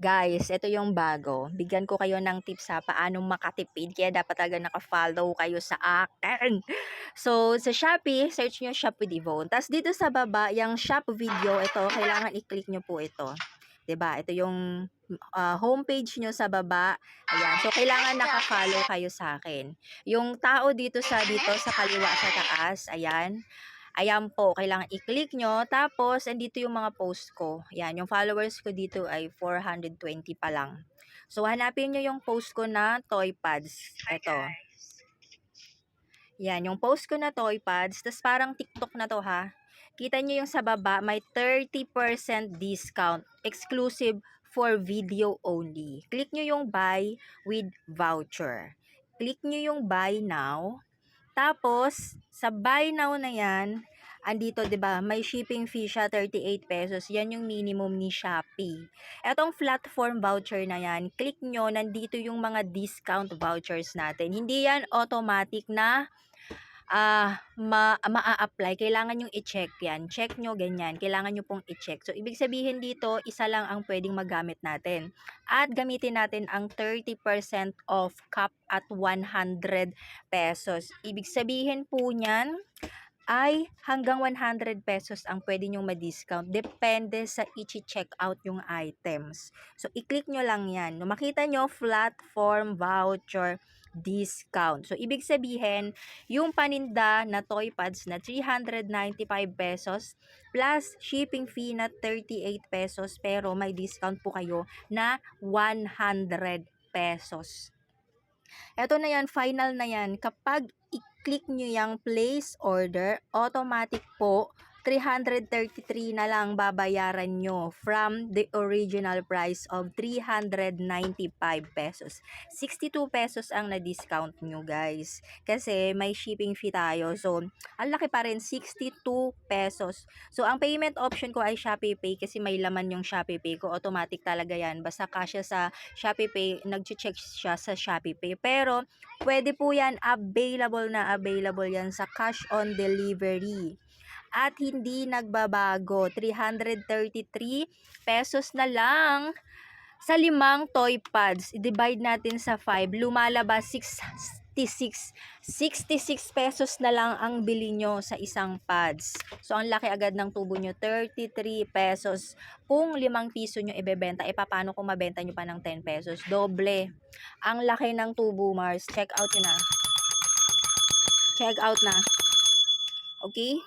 Guys, ito yung bago. Bigyan ko kayo ng tips sa paano makatipid. Kaya dapat talaga naka-follow kayo sa akin. So, sa Shopee, search nyo Shop with Yvonne. Tapos dito sa baba, yung shop video, ito, kailangan i-click nyo po ito. 'Di ba? Ito yung homepage nyo sa baba. Ayan. So, kailangan naka-follow kayo sa akin. Yung tao dito sa kaliwa sa taas, ayan. Ayan po, kailangan i-click nyo. Tapos, andito yung mga post ko. Ayan, yung followers ko dito ay 420 pa lang. So, hanapin nyo yung post ko na toy pads. Ito. Yan, yung post ko na toy pads. Tapos, parang TikTok na to ha. Kita nyo yung sa baba, may 30% discount. Exclusive for video only. Click nyo yung buy with voucher. Click nyo yung buy now. Tapos, sa buy now na yan, andito, 'di ba, may shipping fee siya, 38 pesos. Yan yung minimum ni Shopee. Etong platform voucher na yan, click nyo, nandito yung mga discount vouchers natin. Hindi yan automatic na maa-apply. Kailangan yung i-check yan. Check nyo, ganyan. Kailangan nyo pong i-check. So, ibig sabihin dito, isa lang ang pwedeng magamit natin. At gamitin natin ang 30% off cap at 100 pesos. Ibig sabihin po niyan, ay hanggang 100 pesos ang pwede nyong ma-discount. Depende sa i-check out yung items. So, i-click nyo lang yan. No, makita nyo, platform voucher discount. So, ibig sabihin, yung paninda na toy pads na 395 pesos plus shipping fee na 38 pesos pero may discount po kayo na 100 pesos. Eto na yan, final na yan. Kapag i-click nyo yung place order, automatic po 333 na lang babayaran nyo from the original price of 395 pesos. 62 pesos ang na-discount nyo guys. Kasi may shipping fee tayo. So, ang laki pa rin, 62 pesos. So, ang payment option ko ay Shopee Pay kasi may laman yung Shopee Pay ko. Automatic talaga yan. Basta kasya sa Shopee Pay, nag-check siya sa Shopee Pay. Pero, pwede po yan, available yan sa cash on delivery. At hindi nagbabago, 333 pesos na lang sa 5 toy pads. I-divide natin sa 5, lumalabas 66 pesos na lang ang bili nyo sa isang pads. So, ang laki agad ng tubo nyo, 33 pesos. Kung 5 piso nyo ibebenta, paano kung mabenta nyo pa ng 10 pesos? Doble. Ang laki ng tubo, Mars. Check out nyo na. Check out na. Okay?